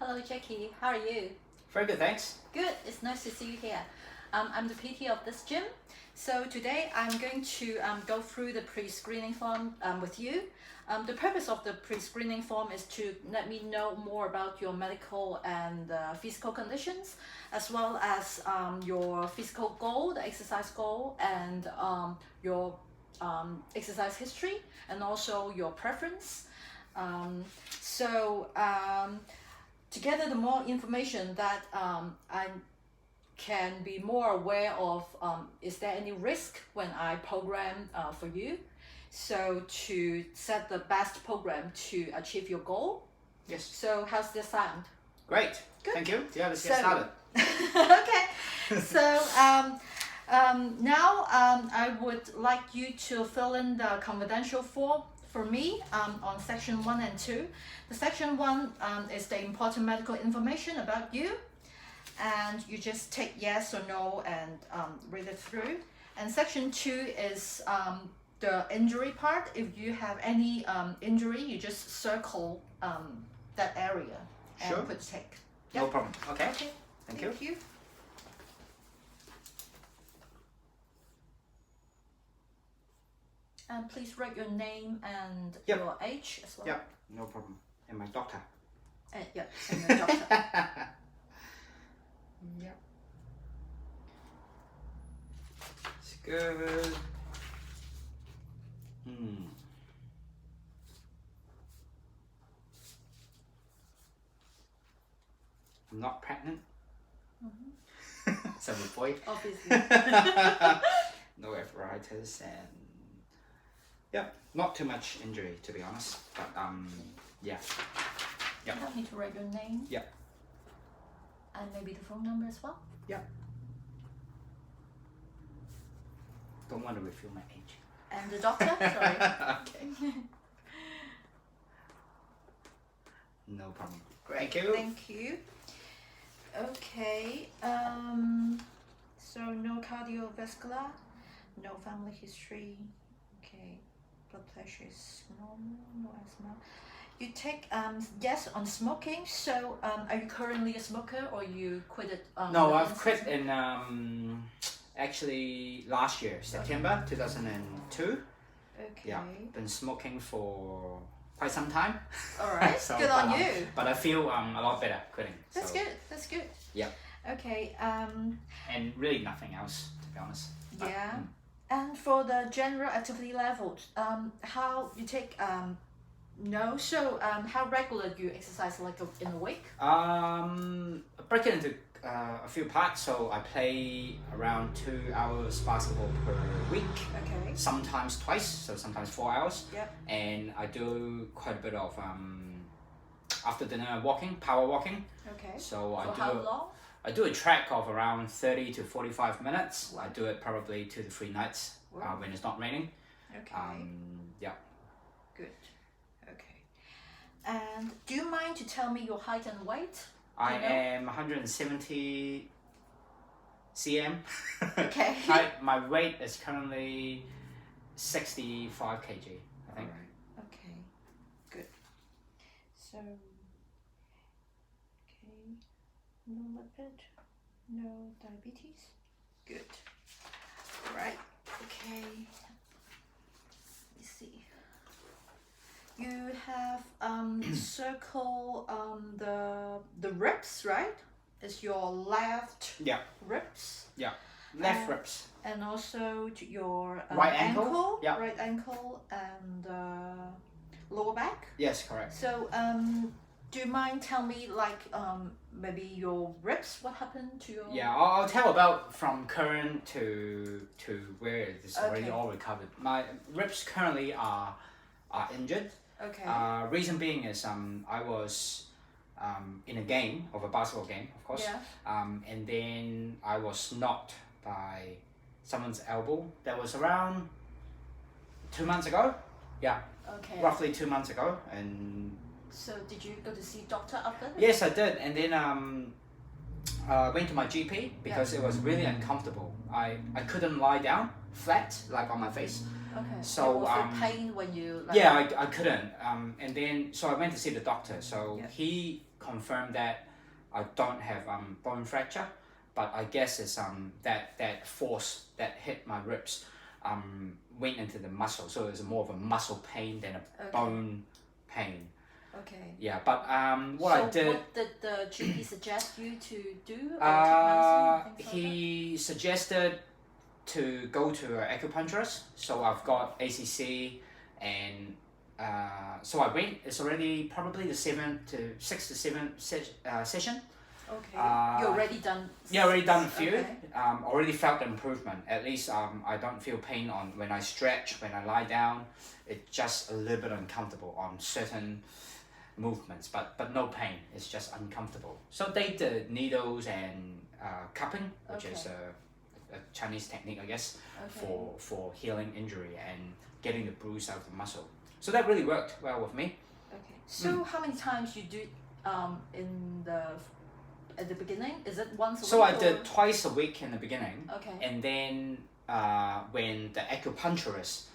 Hello, Jackie. How are you? Very good, thanks. Good. It's nice to see you here. I'm the PT of this gym. So today I'm going to go through the pre-screening form with you. The purpose of the pre-screening form is to let me know more about your medical and physical conditions, as well as your physical goal, the exercise goal, and your exercise history, and also your preference. To gather the more information that I can be more aware of, is there any risk when I program for you? So to set the best program to achieve your goal. Yes. So how's this sound? Great. Good. Thank you. Yeah, let's get started. Okay. So now I would like you to fill in the confidential form for me on section 1 and 2. The section 1 is the important medical information about you, and you just take yes or no and read it through. And section 2 is the injury part. If you have any injury, you just circle that area and Sure. put tick. No problem. Okay. Okay. Thank you. you. And please write your name and Yep. your age as well. Yep. No problem. And my doctor. Yeah, and your doctor. Yep. It's good. I'm not pregnant. So good boy. Obviously. No arthritis and not too much injury to be honest. But yeah. You don't need to write your name. Yeah. And maybe the phone number as well. Yeah. Don't want to reveal my age. And the doctor. Sorry. Okay. No problem. Thank you. Thank you. Okay. So no cardiovascular, no family history. Okay. Blood pressure is normal. No asthma. You take yes on smoking. So are you currently a smoker or you quit it? No, I've quit in actually last year, September 2002. Okay. Yeah, been smoking for quite some time. All right. So, Good on you. But I feel a lot better quitting. That's so, good. That's good. Yeah. Okay. And really nothing else to be honest. But, Yeah. And for the general activity level, how you take no? So how regular do you exercise like in a week? break it into a few parts. So I play around 2 hours basketball per week. Okay. Sometimes twice, so sometimes 4 hours. Yep. And I do quite a bit of after dinner walking, power walking. Okay. So For how long? I do a track of around 30 to 45 minutes. I do it probably 2 to 3 nights when it's not raining. Okay. Yeah. Good. Okay. And do you mind to tell me your height and weight? I am 170 cm. Okay. My weight is currently 65 kg, I think. Alright. Okay. Good. So. Okay. No lipid. No diabetes. Good. Right. Okay. Let me see. You have circle the ribs, right? Is your left Yeah. ribs Yeah. Left ribs. and also to your Right ankle. Yeah. right ankle and lower back. Yes, correct. So do you mind tell me like maybe your ribs? What happened to your? Yeah, I'll tell about from current to where it is already Okay. all recovered. My ribs currently are injured. Okay. Reason being is I was in a game of a basketball game, of course. Yeah. And then I was knocked by someone's elbow. That was around 2 months ago. Yeah, Okay. roughly 2 months ago. And So did you go to see doctor after that? yes, I did. And then went to my GP because it was really uncomfortable. I couldn't lie down flat like on my face. Okay. So, you will feel pain when you. Like, Yeah, I couldn't. And then so I went to see the doctor. So Yeah. he confirmed that I don't have bone fracture, but I guess it's that force that hit my ribs went into the muscle, so it's more of a muscle pain than a bone pain. Okay. Yeah, but what I did. What did the GP suggest you to do? Or take medicine, he suggested to go to an acupuncturist. So I've got ACC, and so I went. It's already probably the 6th to 7th session. Okay. You already done? Yeah, already done a few. Okay. Already felt improvement. At least I don't feel pain on when I stretch, when I lie down. It's just a little bit uncomfortable on certain movements, but no pain. It's just uncomfortable. So they did needles and cupping, which is a Chinese technique, I guess, for healing injury and getting the bruise out of the muscle. So that really worked well with me. Okay. So how many times you do at the beginning? Is it once a week? So I did twice a week in the beginning. Okay. And then when the acupuncturist,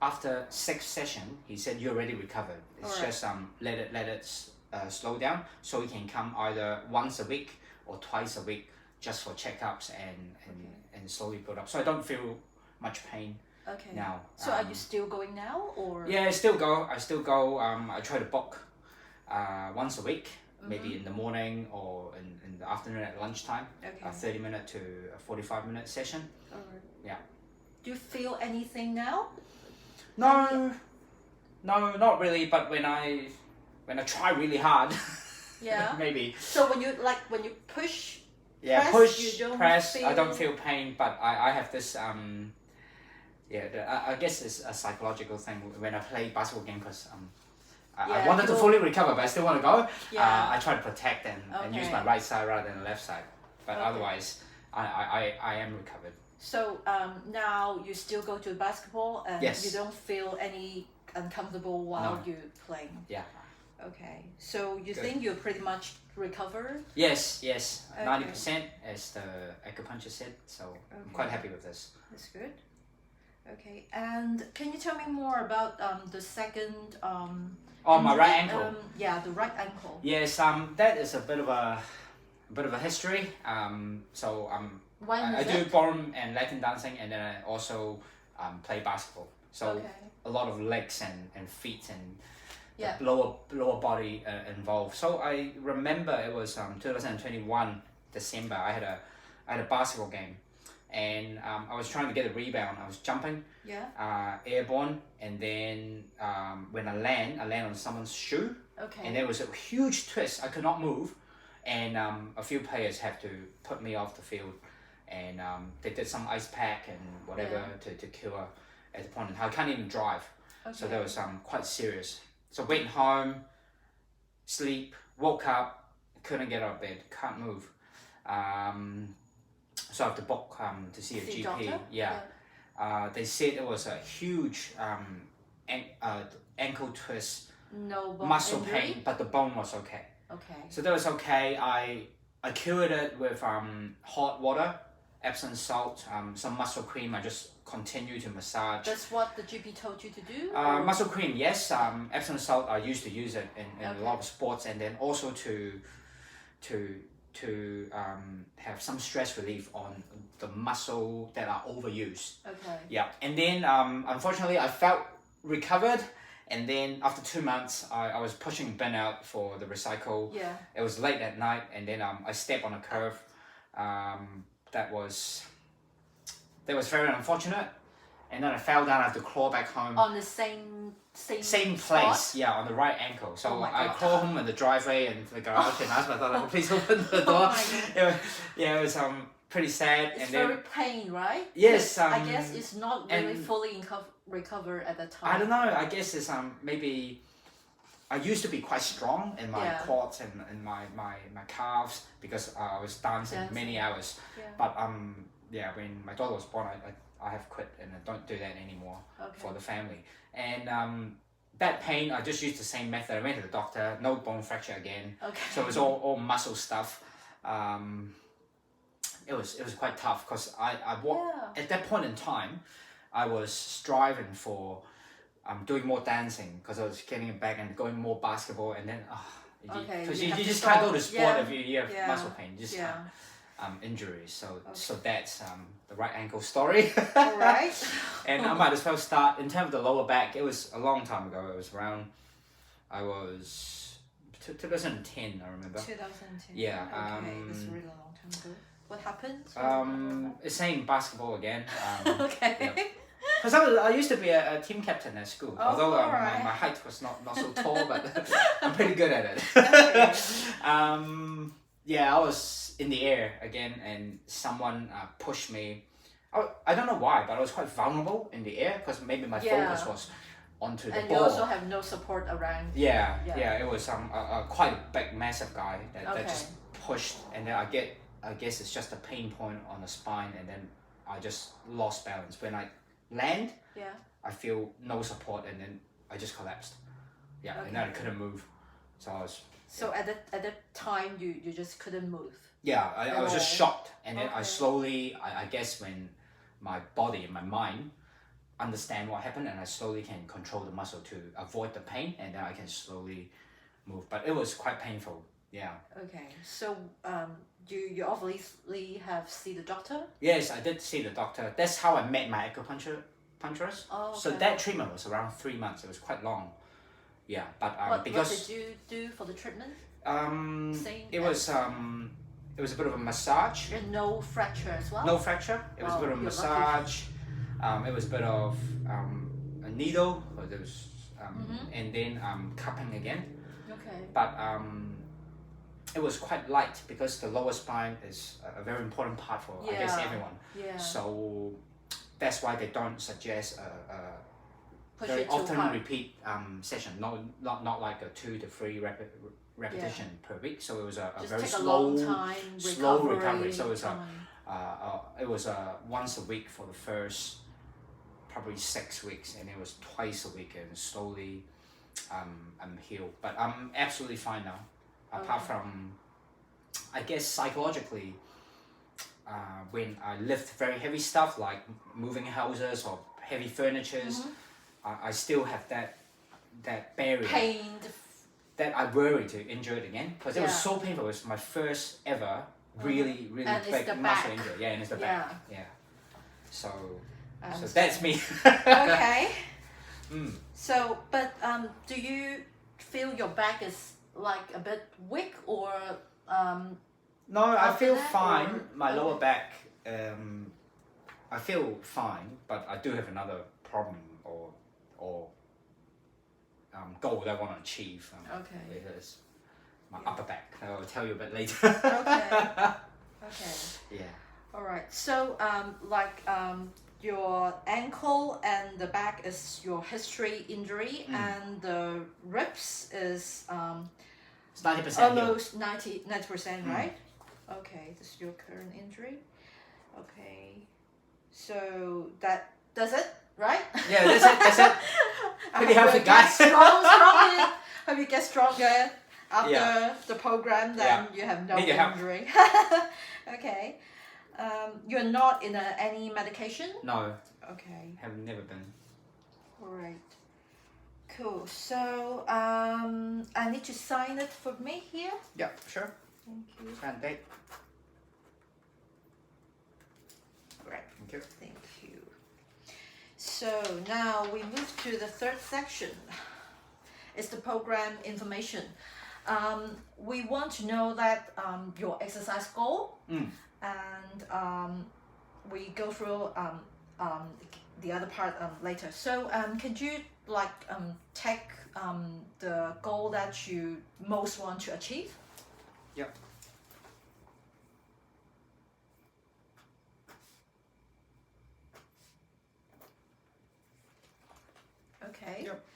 after 6th session, he said you're already recovered. It's just let it slow down, so he can come either once a week or twice a week just for checkups and slowly build up. So I don't feel much pain now. So are you still going now, or? Yeah, I still go. I try to book once a week, maybe in the morning or in the afternoon at lunchtime. A 30-minute to a 45-minute session. Alright. Yeah. Do you feel anything now? No, not really. But when I try really hard, yeah, maybe. So when you push, yeah, press, you don't press. feel... I don't feel pain, but I have this I guess it's a psychological thing when I play basketball game, because I wanted to fully recover, but I still want to go. Yeah. I try to protect and use my right side rather than the left side. But otherwise, I am recovered. So now you still go to basketball and you don't feel any uncomfortable while you're playing? Yeah. Okay. So you think you're pretty much recovered? Yes. 90%, as the acupuncture said. So I'm quite happy with this. That's good. Okay. And can you tell me more about the second... my right ankle. The right ankle. Yes. That is a bit of a history. So I do ballroom and Latin dancing, and then I also play basketball. So a lot of legs and feet and lower body involved. So I remember it was 2021 December. I had a basketball game, and I was trying to get a rebound. I was jumping, airborne, and then when I land on someone's shoe, and there was a huge twist. I could not move, and a few players had to put me off the field. And they did some ice pack and whatever to cure at the point. And I can't even drive, so that was quite serious. So went home, sleep, woke up, couldn't get out of bed, can't move. So I have to book to see a GP. Doctor? They said it was a huge ankle twist, no bone muscle injury? pain, but the bone was okay. Okay. So that was okay. I cured it with hot water, Epsom salt, some muscle cream. I just continue to massage. That's what the GP told you to do? Muscle cream, yes. Epsom salt, I used to use it in a lot of sports, and then also to have some stress relief on the muscle that are overused. Okay. Yeah, and then unfortunately I felt recovered. And then after 2 months, I was pushing bin out for the recycle. Yeah. It was late at night, and then I stepped on a curve. That was very unfortunate. And then I fell down. I had to crawl back home. On the same place, spot? on the right ankle. So I God. crawl home in the driveway and the garage and asked my daughter, please open the door. It was pretty sad. It's and very then, pain, right? Yes. I guess it's not really fully recovered at the time. I don't know. I guess it's maybe I used to be quite strong in my quads and my calves because I was dancing many hours. Yeah. But when my daughter was born, I have quit and I don't do that anymore for the family. And that pain, I just used the same method. I went to the doctor, no bone fracture again. Okay. So it was all muscle stuff. It was quite tough because at that point in time, I was striving for doing more dancing because I was getting it back and going more basketball, and then Because you just can't go to sport if you have Yeah. muscle pain. You just Yeah. can't. Injuries. So that's the right ankle story. All right. And I might as well start in terms of the lower back. It was a long time ago. It was around. I was 2010. I remember. 2010. Yeah. Okay, that's a really long time ago. What happened? It's same basketball again. Okay. Because I used to be a team captain at school. Although my height was not so tall, but I'm pretty good at it. Okay. Yeah, I was in the air again, and someone pushed me. I don't know why, but I was quite vulnerable in the air because maybe my focus was onto the and ball. You also have no support around. Yeah. It was quite a big, massive guy that just pushed, and then I guess it's just a pain point on the spine, and then I just lost balance. When I land, I feel no support, and then I just collapsed. Yeah, and then I couldn't move. So I was. So at that time, you just couldn't move. Yeah, I was just shocked, and then I slowly, I guess when my body and my mind understand what happened, and I slowly can control the muscle to avoid the pain, and then I can slowly move. But it was quite painful. Yeah. Okay, so you obviously have seen the doctor? Yes, I did see the doctor. That's how I met my acupuncturist. Oh, okay. So that treatment was around 3 months. It was quite long. Yeah, but because what did you do for the treatment? It was a bit of a massage. And no fracture as well? No fracture. It was a bit of a massage. It was a bit of a needle. There was and then cupping again. Okay. But it was quite light because the lower spine is a very important part for I guess everyone. Yeah. So that's why they don't suggest Push very it too often hard. repeat session. Not like a 2 to 3 repetition per week. So it was a Just very take slow, a long time, slow recovery. So it was once a week for the first probably 6 weeks, and it was twice a week, and slowly I'm healed. But I'm absolutely fine now. Apart from, I guess psychologically, when I lift very heavy stuff like moving houses or heavy furnitures, I still have that barrier. Pain. That I worry to injure it again because it was so painful. It was my first ever really and big muscle back. injury. Yeah, and it's the back. Yeah. So that's me. Okay. So, but do you feel your back is like a bit weak or? No, I feel that, fine. or- My lower back, I feel fine, but I do have another problem or goal that I want to achieve. Okay. It is my upper back. I'll tell you a bit later. Okay. Yeah. All right. So, your ankle and the back is your history injury, and the ribs is It's 90%. almost 90%, right? Okay, this is your current injury. Okay, so that does it, right? Yeah, that's it. Pretty healthy guy. Strong. Hope you get stronger after the program. Then you have no injury. Okay. You're not in any medication? No. Okay. Have never been. All right. Cool. So I need to sign it for me here. Yeah, sure. Thank you. Sign date. Right. Thank you. Thank you. So now we move to the third section. It's the program information. We want to know that your exercise goal, and we go through the other part later. So could you take the goal that you most want to achieve? Yep. Okay. Yep.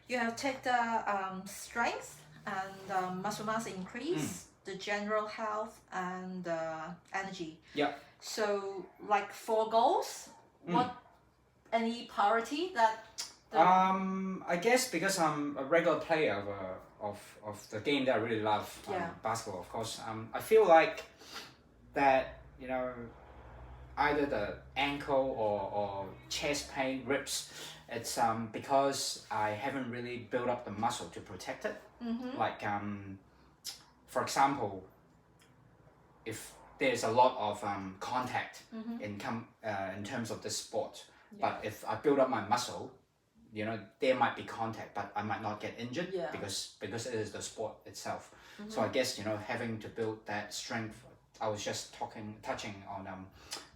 You have take the strength and muscle mass increase, the general health, and energy. Yeah. So, like 4 goals. What any priority that? I guess because I'm a regular player of the game that I really love, basketball, of course. I feel like that either the ankle or chest pain, ribs, it's because I haven't really built up the muscle to protect it. Like for example, if there's a lot of contact in terms of the sport, but if I build up my muscle, you know, there might be contact, but I might not get injured because it is the sport itself. So I guess, you know, having to build that strength, I was just touching on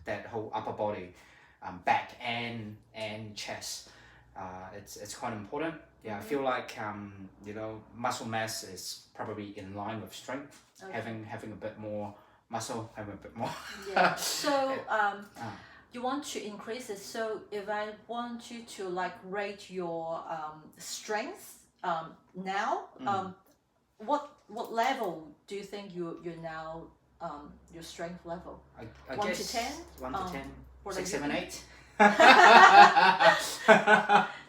that whole upper body, back and chest. It's quite important. I feel like you know, muscle mass is probably in line with strength. Having a bit more muscle, having a bit more. So you want to increase it. So if I want you to like rate your strength now, what level do you think you're now your strength level? I 1 guess to 10? 1 to 10, 6, 7, 8.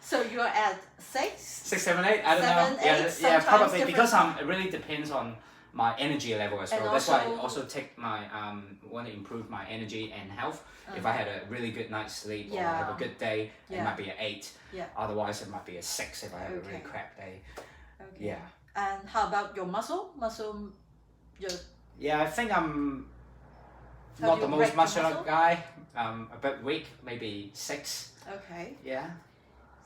So you're at 6? 6, 7, 8. I don't 7, know. 8, Yeah, probably different. because it really depends on my energy level as well. That's why I also take my want to improve my energy and health. If I had a really good night's sleep or have a good day, it might be an 8. Otherwise, it might be a 6 if I have a really crap day. Yeah. And how about your muscle? Yeah, I think I'm not the most muscular guy. A bit weak, maybe 6. Okay. Yeah.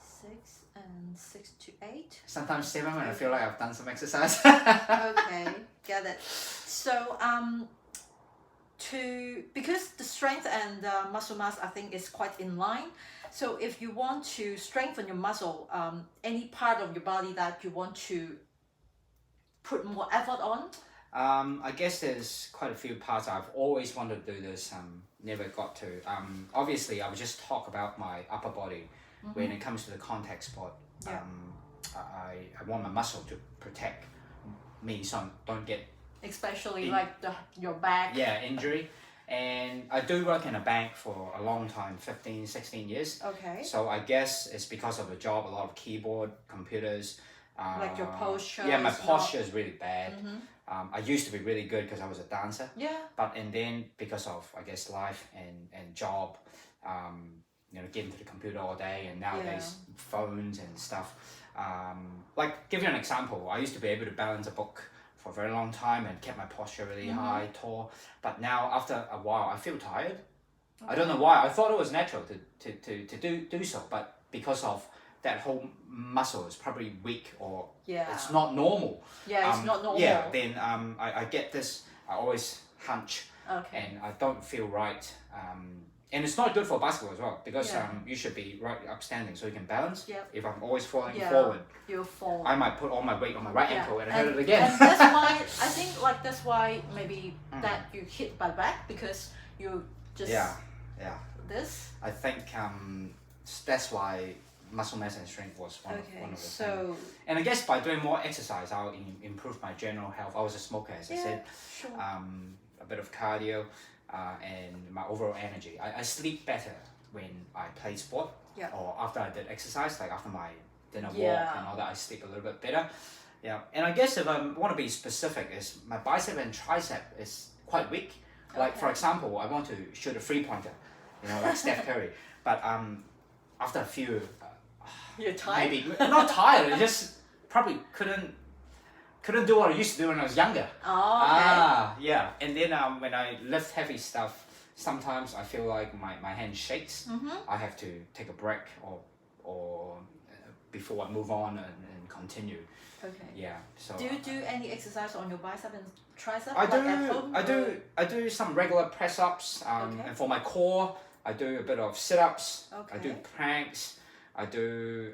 6 and 6 to 8. Sometimes 7 when I feel like I've done some exercise. Okay, get it. So because the strength and muscle mass, I think, is quite in line. So if you want to strengthen your muscle, any part of your body that you want to put more effort on? I guess there's quite a few parts I've always wanted to do this, never got to. Obviously, I would just talk about my upper body. When it comes to the contact sport. I want my muscle to protect me so I don't get... Especially like your back. Yeah, injury. And I do work in a bank for a long time, 15, 16 years. Okay. So I guess it's because of the job, a lot of keyboard, computers. Like your posture. Yeah, my posture is really bad. I used to be really good because I was a dancer. And then because of, I guess, life and job, you know, getting to the computer all day, and nowadays phones and stuff. Like, give you an example, I used to be able to balance a book for a very long time and kept my posture really high, tall. But now, after a while, I feel tired. I don't know why. I thought it was natural to do so, but because of that whole muscle is probably weak or it's not normal. It's not normal. Then I get this, I always hunch and I don't feel right. And it's not good for basketball as well, because you should be right upstanding so you can balance. If I'm always falling forward, you'll fall. I might put all my weight on my right ankle and hurt it again. And that's why I think that's why maybe that you hit my back, because you just this. I think that's why muscle mass and strength was one of the things. And I guess by doing more exercise, I'll improve my general health. I was a smoker, as I said. A bit of cardio. And my overall energy. I sleep better when I play sport or after I did exercise, like after my dinner walk and all that, I sleep a little bit better. And I guess if I want to be specific, is my bicep and tricep is quite weak. Like for example, I want to shoot a 3-pointer, you know, like Steph Curry. But after a few, you're tired? Maybe not tired. I just probably couldn't do what I used to do when I was younger. And then when I lift heavy stuff, sometimes I feel like my hand shakes. I have to take a break or before I move on and continue. So do you do any exercise on your bicep and tricep? I do some regular press ups. And for my core, I do a bit of sit ups. I do planks. I do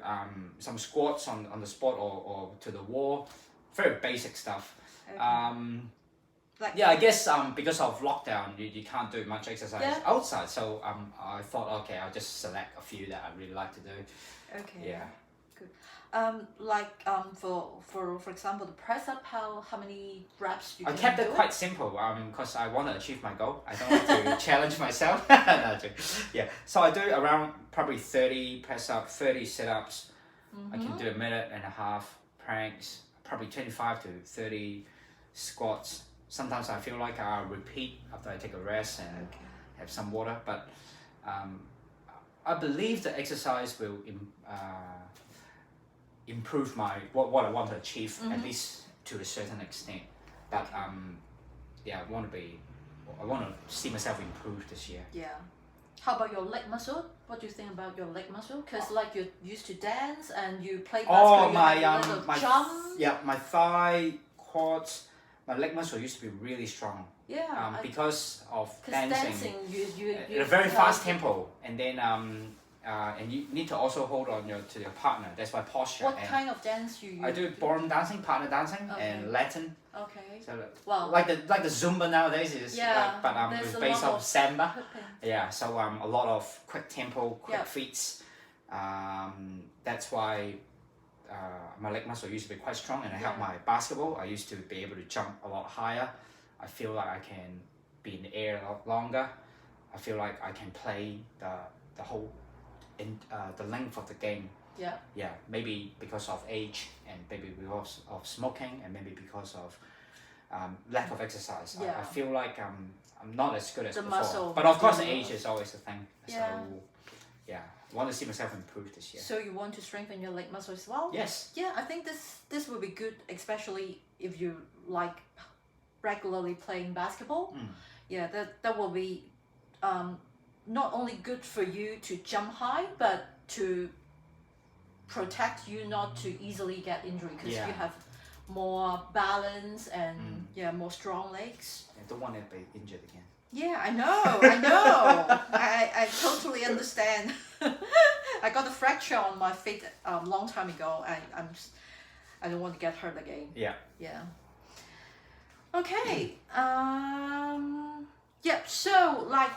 some squats on the spot or to the wall. Very basic stuff. I guess because of lockdown, you can't do much exercise outside. So I thought, I'll just select a few that I really like to do. Good. For example, the press up, how many reps you can do? I kept it quite simple because I want to achieve my goal. I don't want to challenge myself. So I do around probably 30 press up, 30 sit ups. I can do a minute and a half planks. Probably 25 to 30 squats. Sometimes I feel like I'll repeat after I take a rest, and have some water. But I believe the exercise will improve what I want to achieve, at least to a certain extent. But yeah, I want to see myself improve this year. Yeah. How about your leg muscle? What do you think about your leg muscle? Because like you used to dance and you play basketball, my jump. Yeah, my thigh, quads, my leg muscle used to be really strong. Yeah. Because of dancing, you at a very fast tempo, and then and you need to also hold on to your partner. That's my posture. What kind of dance you? I do ballroom dancing, partner dancing, and Latin. Okay. So wow. like the Zumba nowadays is but it's based off samba. Yeah. So a lot of quick tempo, quick feats. That's why my leg muscle used to be quite strong, and it helped my basketball. I used to be able to jump a lot higher. I feel like I can be in the air a lot longer. I feel like I can play the whole the length of the game. Yeah, maybe because of age, and maybe because of smoking, and maybe because of lack of exercise. I feel like I'm not as good as before. Muscle, but of course, age is always a thing. Yeah. So yeah, I want to see myself improve this year. So you want to strengthen your leg muscle as well? Yes. Yeah, I think this will be good, especially if you like regularly playing basketball. Yeah, that will be not only good for you to jump high, but to protect you not to easily get injury, because you have more balance and more strong legs. I don't want to be injured again. Yeah, I know. I totally understand. I got a fracture on my feet long time ago. I don't want to get hurt again. Yeah. Okay. So like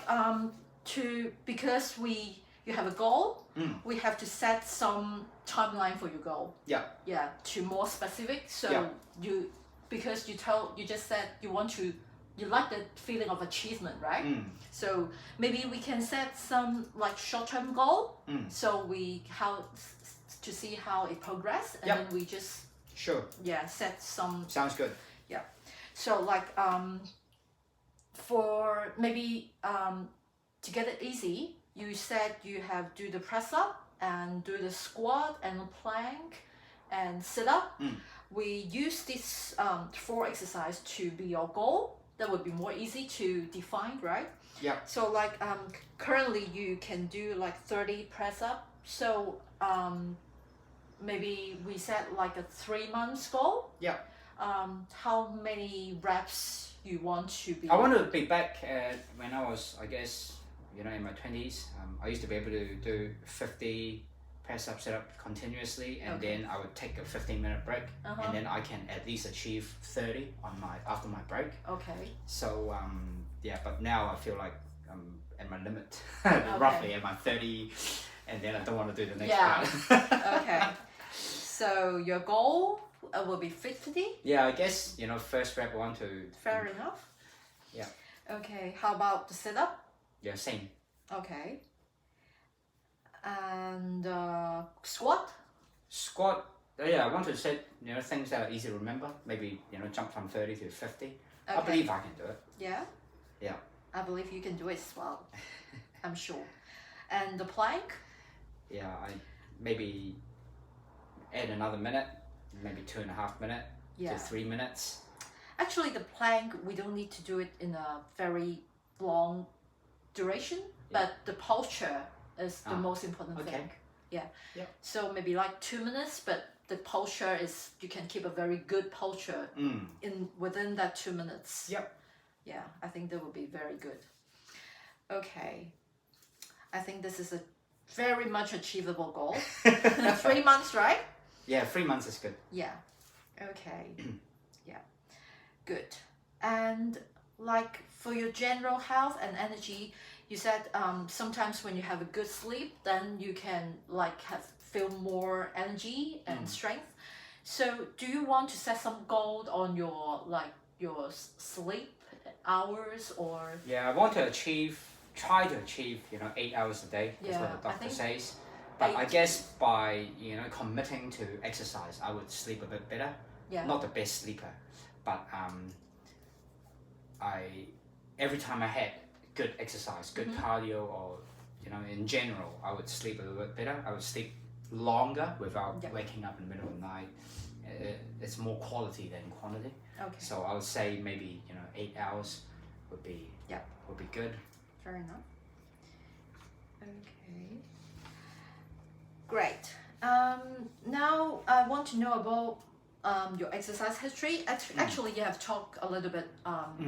because you have a goal, we have to set some timeline for your goal. Yeah, to more specific. So you just said you like the feeling of achievement, right? So maybe we can set some like short-term goal. So to see how it progress, and then we just set some. Sounds good. Yeah. So like for maybe to get it easy, you said you have do the press up and do the squat and plank and sit up. We use this 4 exercise to be your goal. That would be more easy to define, right? Yeah. So like currently you can do like 30 press up. So maybe we set like a 3 months goal. Yeah. How many reps you want to be? I want to be back when I was, I guess, in my 20s. I used to be able to do 50 press up, sit up continuously, and then I would take a 15-minute break, and then I can at least achieve 30 after my break. Okay. So but now I feel like I'm at my limit, roughly at my 30, and then I don't want to do the next part. Okay. So your goal will be 50? Yeah, I guess, first rep I want to... Fair enough. Yeah. Okay, how about the sit-up? Yeah, same. Okay. And squat? Squat, I want to set, things that are easy to remember. Maybe, jump from 30 to 50. Okay. I believe I can do it. Yeah? Yeah. I believe you can do it as well. I'm sure. And the plank? Yeah, I maybe add another minute, maybe 2.5 minutes to 3 minutes. Actually, the plank, we don't need to do it in a very long duration, but the posture is the most important thing. Yeah. So maybe like 2 minutes, but the posture is, you can keep a very good posture within that 2 minutes. Yep. Yeah, I think that would be very good. Okay. I think this is a very much achievable goal. 3 months, right? Yeah, 3 months is good. Yeah. Okay. Yeah. Good. And like for your general health and energy, you said sometimes when you have a good sleep, then you can like feel more energy and strength. So do you want to set some goal on your sleep hours or? Yeah, I want to try to achieve 8 hours a day. That's what the doctor says. But I guess by committing to exercise, I would sleep a bit better. Yeah. Not the best sleeper, but every time I had good exercise, good cardio, or in general, I would sleep a little bit better. I would sleep longer without waking up in the middle of the night. It's more quality than quantity. Okay. So I would say maybe 8 hours would be good. Fair enough. Okay. Great. Now I want to know about your exercise history. Actually, you have talked a little bit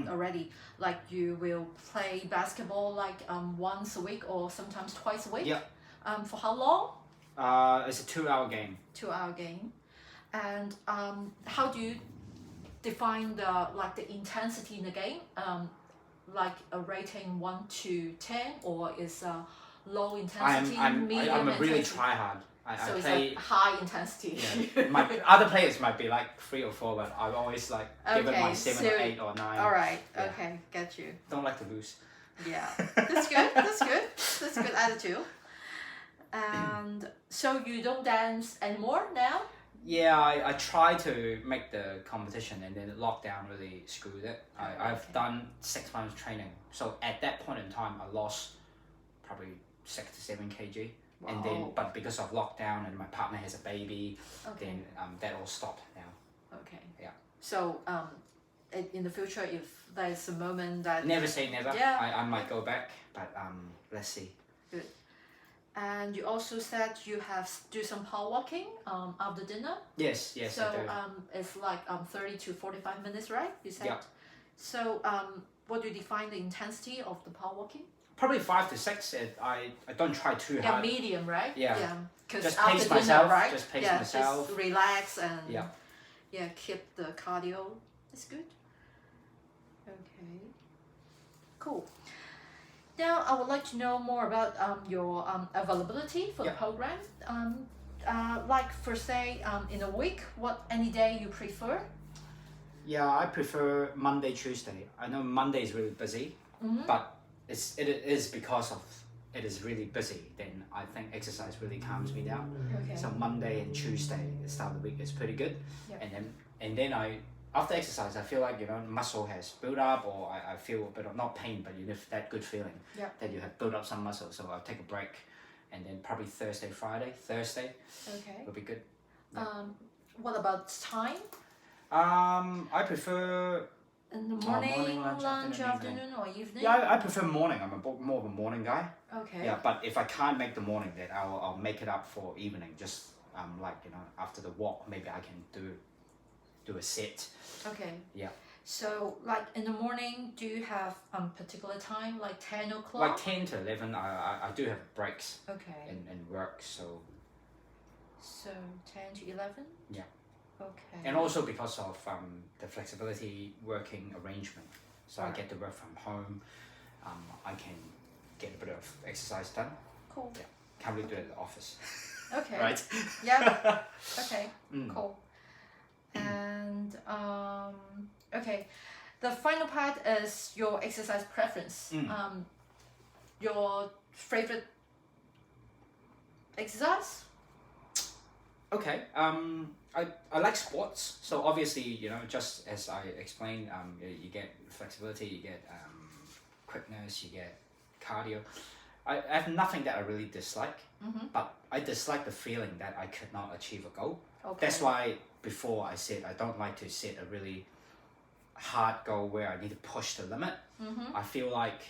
already. Like you will play basketball like once a week or sometimes twice a week. Yeah. For how long? It's a 2-hour game. 2-hour game. And how do you define the intensity in the game? Like a rating 1 to 10, or is low intensity, medium I'm a really intensity? try hard. So I it's play like high intensity. Yeah. Other players might be like 3 or 4, but I always give it my 7 or 8 or 9. All right. Yeah. Okay. Get you. Don't like to lose. Yeah. That's good. That's good. That's good attitude. And so you don't dance anymore now? Yeah, I try to make the competition, and then lockdown really screwed it. I've done 6 months training, so at that point in time, I lost probably 6 to 7 kg. Wow. And then, but because of lockdown and my partner has a baby, then that all stopped now. Okay. Yeah. So in the future, if there's a moment that never say never. Yeah. I might go back, but let's see. Good. And you also said you have do some power walking after dinner. Yes, So I do. it's like 30 to 45 minutes, right? You said. Yeah. So what do you define the intensity of the power walking? Probably 5 to 6. I don't try too Yeah, hard. medium, right? Yeah. Yeah. Because Just after pace dinner, myself. right? Just pace yeah, myself. Just relax and Yeah. keep the cardio. That's good. Okay. Cool. Now I would like to know more about your availability for the program. Like for say in a week, any day you prefer? Yeah, I prefer Monday, Tuesday. I know Monday is really busy, but it is because of it is really busy. Then I think exercise really calms me down. Okay. So Monday and Tuesday, the start of the week is pretty good. Yep. And then after exercise, I feel like muscle has built up, or I feel a bit of not pain, but that good feeling that you have built up some muscle. So I'll take a break, and then probably Thursday will be good. Yeah. What about time? I prefer in the morning, lunch, afternoon, or evening? Yeah, I prefer morning. I'm more of a morning guy. Okay. Yeah, but if I can't make the morning, then I'll make it up for evening. Just after the walk, maybe I can do a set. Okay. Yeah. So like in the morning, do you have particular time, like 10 o'clock? Like 10 to 11, I do have breaks. Okay. In work, so. So 10 to 11? Yeah. Okay. And also because of the flexibility working arrangement, so I get to work from home. I can get a bit of exercise done. Cool. Yeah. Can't really do it at the office. Okay. Right. Yeah. Okay. Cool. And okay, the final part is your exercise preference. Your favorite exercise? Okay. I like sports, so obviously just as I explained, you get flexibility, you get quickness, you get cardio. I have nothing that I really dislike, but I dislike the feeling that I could not achieve a goal. Okay. That's why before I said I don't like to set a really hard goal where I need to push the limit. I feel like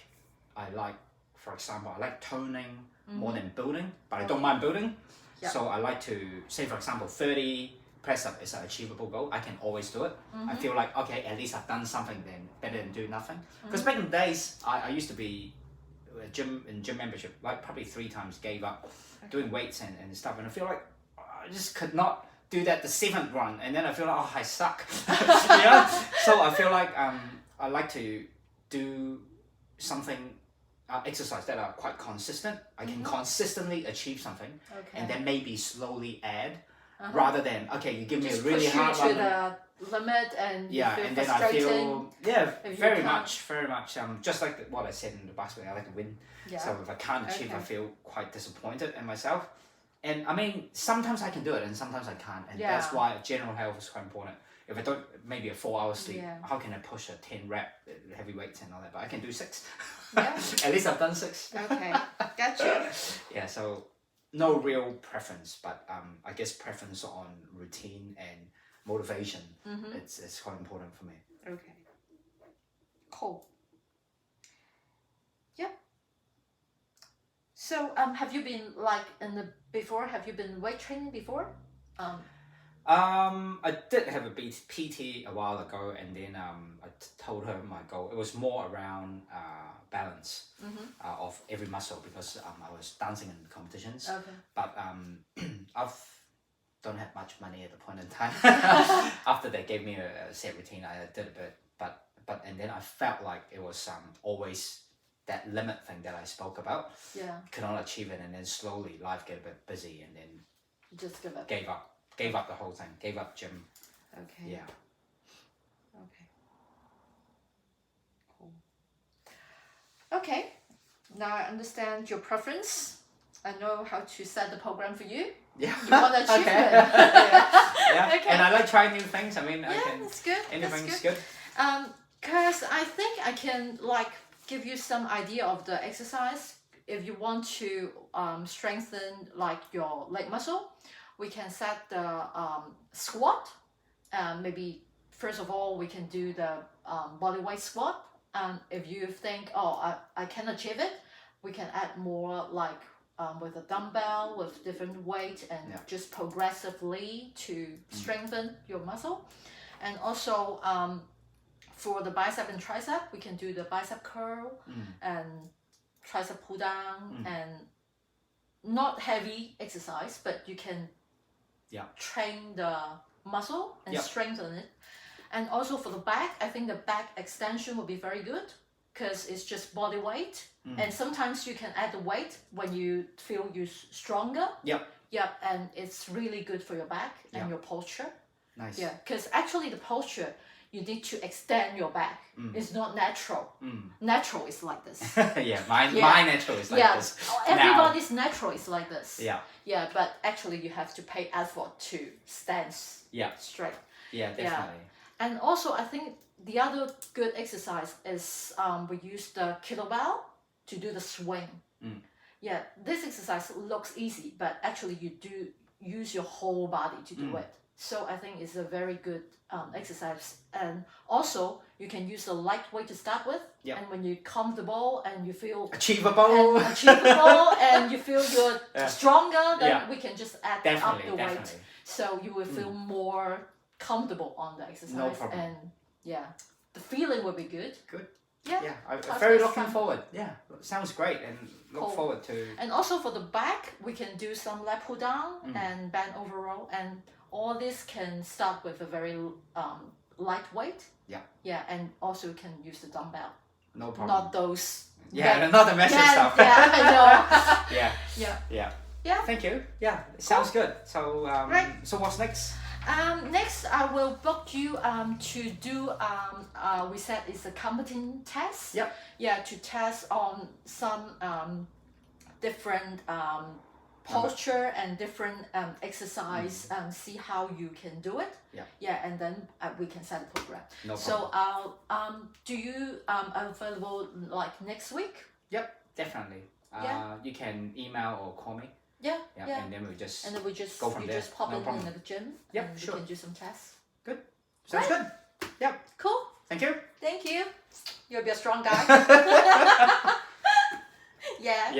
for example, I like toning more than building, but I don't mind building. Yep. So I like to say, for example, 30 press up is an achievable goal. I can always do it. I feel like, okay, at least I've done something then, better than do nothing. Because back in the days, I used to be gym membership, like probably 3 times gave up doing weights and stuff. And I feel like I just could not do that the 7th run. And then I feel like, I suck. So I feel like I like to do something exercise that are quite consistent. I can consistently achieve something, and then maybe slowly add, rather than you give me a really hard one. To the limit and and then I feel very much just like what I said in the basketball. I like to win, so if I can't achieve, I feel quite disappointed in myself. And I mean, sometimes I can do it, and sometimes I can't, and that's why general health is quite important. If I don't, maybe a 4-hour sleep, how can I push a 10 rep heavy weights and all that? But I can do 6. Yeah. At least I've done 6. Okay, gotcha. Yeah, so no real preference, but I guess preference on routine and motivation. It's quite important for me. Okay. Cool. Yep. So have you been like have you been weight training before? I did have a PT a while ago, and then I told her my goal. It was more around balance of every muscle, because I was dancing in competitions. Okay. But I've don't have much money at the point in time. After they gave me a set routine, I did a bit, but and then I felt like it was always that limit thing that I spoke about. Yeah. Could not achieve it, and then slowly life get a bit busy, and then Just give up. Gave up the whole thing. Gave up gym. Okay. Yeah. Okay. Cool. Okay. Now I understand your preference. I know how to set the program for you. Yeah. You want achievement. Yeah. Okay. And I like trying new things. I mean, Yeah, that's good. Anything's good. Cause I think I can like give you some idea of the exercise. If you want to strengthen like your leg muscle, we can set the squat. Maybe first of all we can do the body weight squat. And if you think, oh, I can achieve it, we can add more like with a dumbbell with different weight and just progressively to strengthen your muscle. And also for the bicep and tricep, we can do the bicep curl and tricep pull down and not heavy exercise, but you can train the muscle and strengthen it. And also for the back, I think the back extension will be very good because it's just body weight. And sometimes you can add the weight when you feel you're stronger. Yep, and it's really good for your back and your posture. Nice. Yeah, because actually the posture, you need to extend your back. It's not natural. Natural is like this. My natural is like this. Everybody's natural is like this. Yeah, but actually you have to pay effort to stand straight. Yeah, definitely. And also I think the other good exercise is we use the kettlebell to do the swing. Yeah, this exercise looks easy, but actually you do use your whole body to do it. So I think it's a very good exercise. And also you can use the lightweight to start with. And when you're comfortable and you feel achievable and you feel you're stronger, then we can just add up the weight. Definitely. So you will feel more comfortable on the exercise. No problem. And the feeling will be good. Good. Yeah. I'm very looking forward. Yeah, sounds great, and look forward to. And also for the back, we can do some leg pull down and bend over row, and all this can start with a very lightweight. Yeah, and also you can use the dumbbell. No problem. Not those. Not the messy stuff. Yeah, I know. Yeah. Thank you. Yeah, it sounds good. So so what's next? Next, I will book you to do we said it's a competent test. Yeah, to test on some different posture and different exercise and see how you can do it. Yeah, and then we can set a program. No problem. So do you available like next week? Yep, definitely. You can email or call me. Yeah. And then we just go from there. Just pop in problem. the gym. Yep, and sure. We can do some tests. Good. Sounds good. Yep. Cool. Thank you. Thank you. You'll be a strong guy. Yeah.